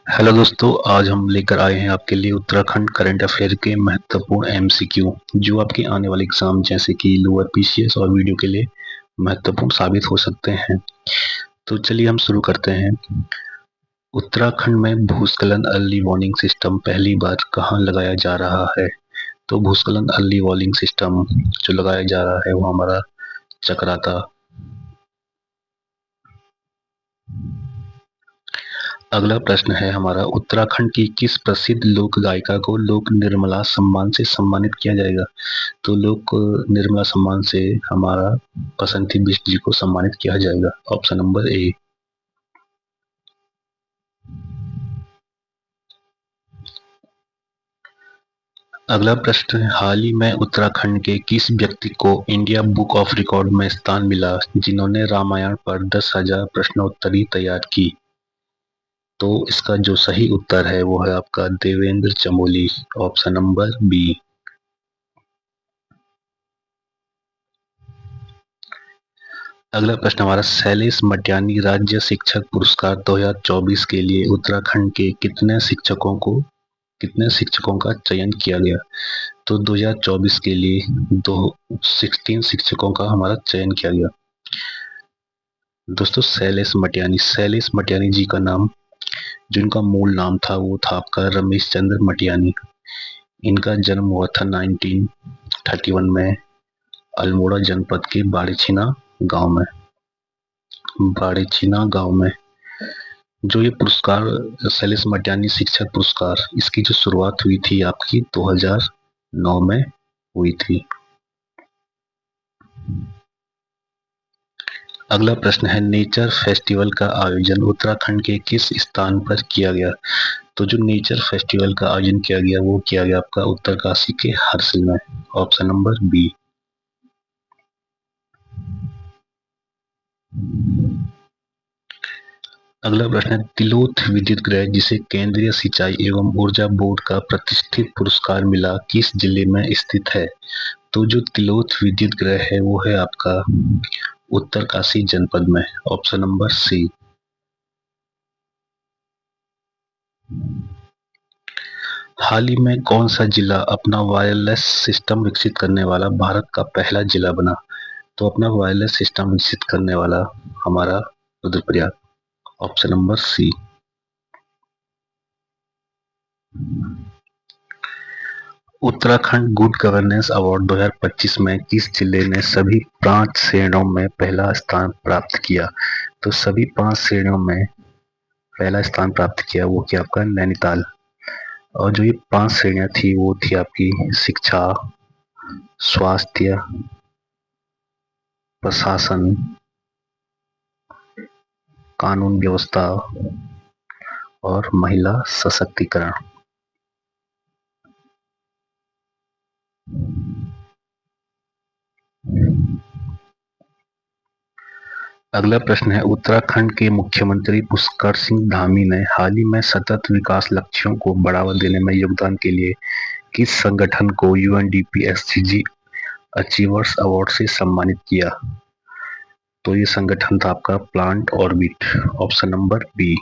Hello दोस्तों, आज हम लेकर आए हैं आपके लिए उत्तराखंड करंट अफेयर के महत्वपूर्ण एमसीक्यू जो आपके आने वाले एग्जाम जैसे कि लोअर पीसीएस और वीडियो के लिए महत्वपूर्ण साबित हो सकते हैं। तो चलिए हम शुरू करते हैं। उत्तराखंड में भूस्खलन अर्ली वार्निंग सिस्टम पहली बार कहाँ लगाया जा रहा है? तो भूस्खलन अर्ली वार्निंग सिस्टम जो लगाया जा रहा है वो हमारा चक्राता। अगला प्रश्न है हमारा, उत्तराखंड की किस प्रसिद्ध लोक गायिका को लोक निर्मला सम्मान से सम्मानित किया जाएगा? तो लोक निर्मला सम्मान से हमारा बसंती बिष्ट जी को सम्मानित किया जाएगा। Option number A. अगला प्रश्न है, हाल ही में उत्तराखंड के किस व्यक्ति को इंडिया बुक ऑफ रिकॉर्ड में स्थान मिला जिन्होंने रामायण पर 10,000 प्रश्नोत्तरी तैयार की? तो इसका जो सही उत्तर है वो है आपका Devendra Chamoli. Option number B. अगला प्रश्न हमारा, शैलेश मटियानी राज्य शिक्षक पुरस्कार 2024 के लिए उत्तराखंड के कितने शिक्षकों का चयन किया गया? तो 2024 के लिए 16 शिक्षकों का हमारा चयन किया गया। दोस्तों, शैलेश मटियानी जी का नाम, जिनका मूल नाम था वो था आपका रमेश चंद्र मटियानी। इनका जन्म हुआ था 1931 में अल्मोड़ा जनपद के बाड़ीछीना गांव में। जो ये पुरस्कार शैलेश मटियानी शिक्षक पुरस्कार, इसकी जो शुरुआत हुई थी आपकी 2009 में हुई थी। अगला प्रश्न है, नेचर फेस्टिवल का आयोजन उत्तराखंड के किस स्थान पर किया गया? तो जो नेचर फेस्टिवल का आयोजन किया गया वो किया गया आपका उत्तरकाशी के हरसिल में। Option number B. अगला प्रश्न है, तिलोथ विद्युत गृह जिसे केंद्रीय सिंचाई एवं ऊर्जा बोर्ड का प्रतिष्ठित पुरस्कार मिला किस जिले में स्थित है? तो जो तिलोथ विद्युत गृह है वो है आपका उत्तरकाशी जनपद में। ऑप्शन नंबर सी। हाल ही में कौन सा जिला अपना वायरलेस सिस्टम विकसित करने वाला भारत का पहला जिला बना? तो अपना वायरलेस सिस्टम विकसित करने वाला हमारा Rudraprayag. Option number C. Uttarakhand good governance award 2025 में किस जिले ने सभी 5 श्रेणियों में पहला स्थान प्राप्त किया? तो सभी 5 श्रेणियों में पहला स्थान प्राप्त किया वो किया आपका नैनीताल। और जो ये 5 श्रेणियां थी वो थी आपकी शिक्षा, स्वास्थ्य, प्रशासन, कानून व्यवस्था और महिला सशक्तिकरण। अगला प्रश्न है, उत्तराखंड के मुख्यमंत्री पुष्कर सिंह धामी ने हाल ही में सतत विकास लक्ष्यों को बढ़ावा देने में योगदान के लिए किस संगठन को यूएनडीपी एसडीजी अचीवर्स अवार्ड से सम्मानित किया? तो ये संगठन था आपका plant orbit. Option number B.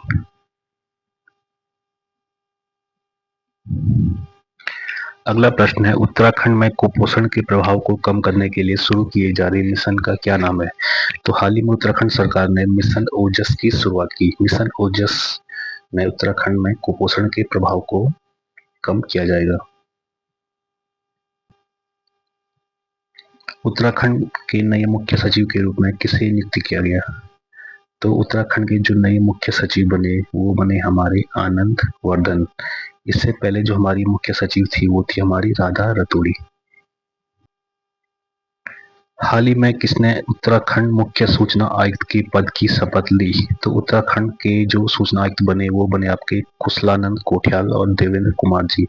अगला प्रश्न है, उत्तराखंड में कुपोषण के प्रभाव को कम करने के लिए शुरू किए जा रहे मिशन का क्या नाम है? तो हाल ही में उत्तराखंड सरकार ने मिशन ओजस की शुरुआत की। मिशन ओजस में उत्तराखंड में कुपोषण के प्रभाव को कम किया जाएगा। उत्तराखंड के नए मुख्य सचिव के रूप में किसे नियुक्त किया गया? तो उत्तराखंड के जो नए मुख्य सचिव बने वो बने हमारे आनंद वर्धन। इससे पहले जो हमारी मुख्य सचिव थी वो थी हमारी राधा रतूड़ी। हाल ही में किसने उत्तराखंड मुख्य सूचना आयुक्त के पद की शपथ ली? तो उत्तराखंड के जो सूचना आयुक्त बने वो बने आपके कुशलानंद कोठियाल और देवेंद्र कुमार जी।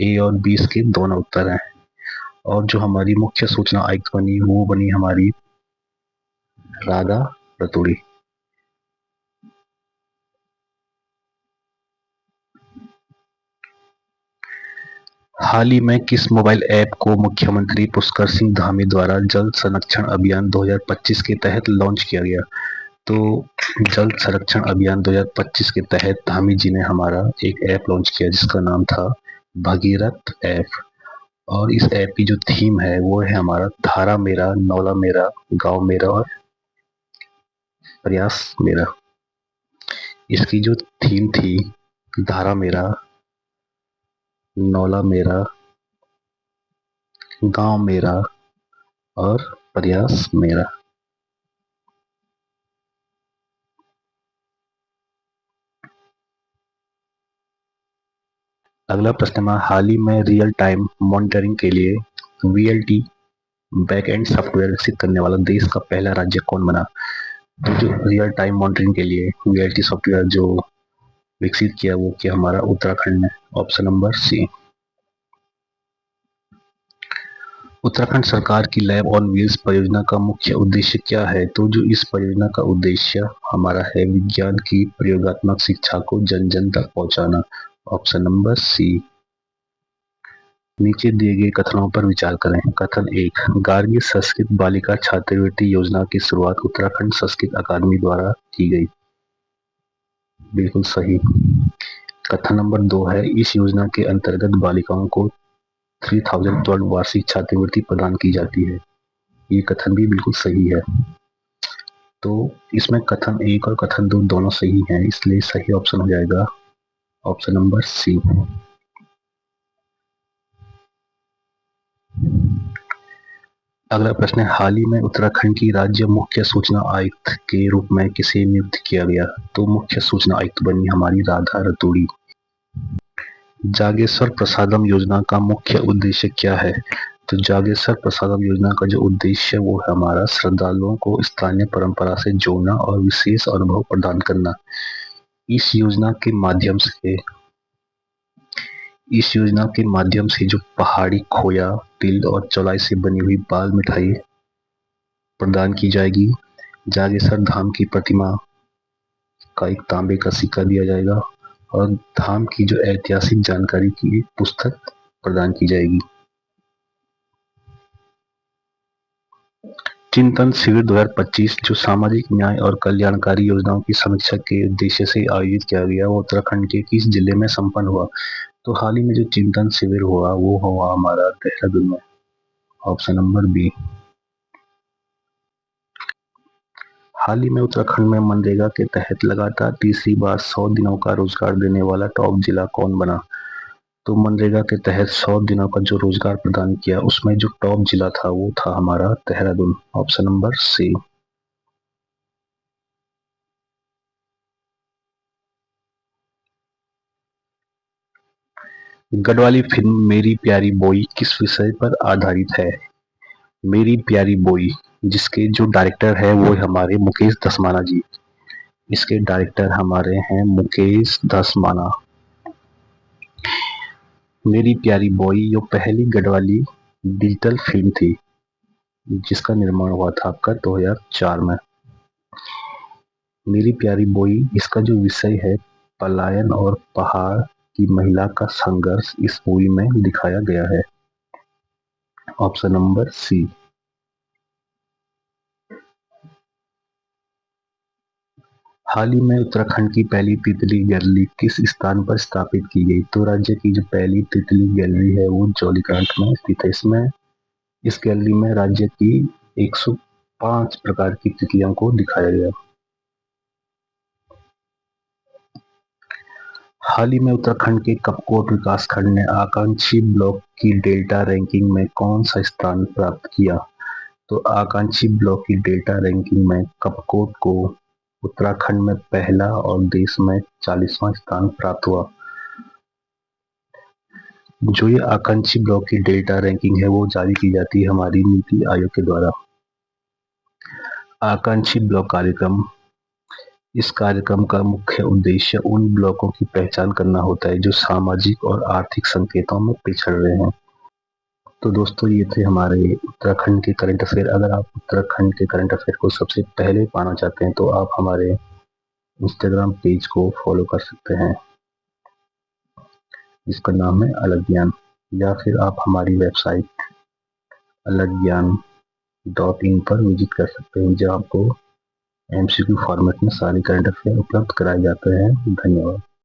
ए और बी इसके दोनों उत्तर हैं। और जो हमारी मुख्य सूचना आयुक्त बनी वो बनी हमारी राधा रतूड़ी। हाल ही में किस मोबाइल ऐप को मुख्यमंत्री पुष्कर सिंह धामी द्वारा जल संरक्षण अभियान 2025 के तहत लॉन्च किया गया? तो जल संरक्षण अभियान 2025 के तहत धामी जी ने हमारा एक ऐप लॉन्च किया जिसका नाम था भगीरथ ऐप। और इस ऐप की जो थीम है वो है हमारा धारा मेरा, नौला मेरा, गांव मेरा और प्रयास मेरा। इसकी जो थीम थी धारा मेरा, नौला मेरा, गांव मेरा और प्रयास मेरा। अगला प्रश्न है, हाल ही में रियल टाइम मॉनिटरिंग के लिए वीएलटी बैकएंड सॉफ्टवेयर विकसित करने वाला देश का पहला राज्य कौन बना? तो जो रियल टाइम मॉनिटरिंग के लिए वीएलटी सॉफ्टवेयर जो विकसित किया वो क्या हमारा उत्तराखंड ने। Option number C. उत्तराखंड सरकार की लैब ऑन व्हील्स परियोजना का मुख्य उद्देश्य क्या है? तो जो इस परियोजना का उद्देश्य हमारा है विज्ञान की प्रयोगात्मक शिक्षा को जन जन तक पहुंचाना। Option number C. नीचे दिए गए कथनों पर विचार करें। कथन 1, गार्गी संस्कृत बालिका छात्रवृत्ति योजना की शुरुआत उत्तराखंड संस्कृत अकादमी द्वारा की गई। बिल्कुल सही। कथन नंबर 2 है, इस योजना के अंतर्गत बालिकाओं को 3012 वार्षिक छात्रवृत्ति प्रदान की जाती है। ये कथन भी बिल्कुल सही है। तो इसमें कथन 1 और कथन 2 दोनों सही हैं, इसलिए सही ऑप्शन हो जाएगा ऑप्शन नंबर सी। अगला प्रश्न है, हाल ही में उत्तराखंड की राज्य मुख्य सूचना आयुक्त के रूप में किसे नियुक्त किया गया? तो मुख्य सूचना आयुक्त बनी हमारी राधा रतूड़ी। जागेश्वर प्रसादम योजना का मुख्य उद्देश्य क्या है? तो जागेश्वर प्रसादम योजना का जो उद्देश्य वो है हमारा श्रद्धालुओं को स्थानीय परंपरा से जोड़ना और विशेष अनुभव प्रदान करना। इस योजना के माध्यम से जो पहाड़ी खोया, तिल और चौलाई से बनी हुई बाल मिठाई प्रदान की जाएगी। जागेश्वर धाम की प्रतिमा का एक तांबे का सिक्का दिया जाएगा और धाम की जो ऐतिहासिक जानकारी की एक पुस्तक प्रदान की जाएगी। चिंतन शिविर 2025 जो सामाजिक न्याय और कल्याणकारी योजनाओं की समीक्षा के उद्देश्य से आयोजित किया गया वो उत्तराखंड के किस जिले में संपन्न हुआ? तो हाल ही में जो चिंतन शिविर हुआ वो हुआ हमारा देहरादून में। Option number B. हाल ही में उत्तराखंड में मनरेगा के तहत लगातार तीसरी बार 100 दिनों का रोजगार देने वाला टॉप जिला कौन बना? तो मनरेगा के तहत 100 दिनों का जो रोजगार प्रदान किया उसमें जो टॉप जिला था वो था हमारा Dehradun. Option number C. Garhwali film Meri Pyari बोई किस विषय पर आधारित है? मेरी प्यारी बोई जिसके जो डायरेक्टर है वो हमारे मुकेश दसमाना जी। इसके डायरेक्टर हमारे हैं मुकेश दसमाना। मेरी प्यारी बोई जो पहली गढ़वाली डिजिटल फिल्म थी जिसका निर्माण हुआ था आपका 2004 में। मेरी प्यारी बोई इसका जो विषय है पलायन और पहाड़ की महिला का संघर्ष इस मूवी में दिखाया गया है। ऑप्शन नंबर सी। हाल ही में उत्तराखंड की पहली तितली गैलरी किस स्थान पर स्थापित की गई? तो राज्य की जो पहली तितली गैलरी है वो जौलीग्रांट में स्थित है। इस गैलरी में राज्य की 105 प्रकार की तितलियों को दिखाया गया। हाल ही में उत्तराखंड के कपकोट विकासखंड ने आकांक्षी ब्लॉक की डेल्टा रैंकिंग में कौन सा स्थान प्राप्त किया? तो आकांक्षी ब्लॉक की डेल्टा रैंकिंग में कपकोट को उत्तराखंड में पहला और देश में 40वां स्थान प्राप्त हुआ। जो ये आकांक्षी ब्लॉक की डेल्टा रैंकिंग है वो जारी की जाती है हमारी नीति आयोग के द्वारा। आकांक्षी ब्लॉक कार्यक्रम, इस कार्यक्रम का मुख्य उद्देश्य उन ब्लॉकों की पहचान करना होता है जो सामाजिक और आर्थिक संकेतों में पिछड़ रहे हैं। तो दोस्तों ये थे हमारे उत्तराखंड के करंट अफेयर। अगर आप उत्तराखंड के करंट अफेयर को सबसे पहले पाना चाहते हैं तो आप हमारे इंस्टाग्राम पेज को फॉलो कर सकते हैं जिसका नाम है अलग ज्ञान, या फिर आप हमारी वेबसाइट अलग ज्ञान .in पर विजिट कर सकते हैं जहाँ आपको एमसीक्यू फॉर्मेट में सारे करंट अफेयर उपलब्ध कराए जाते हैं। धन्यवाद।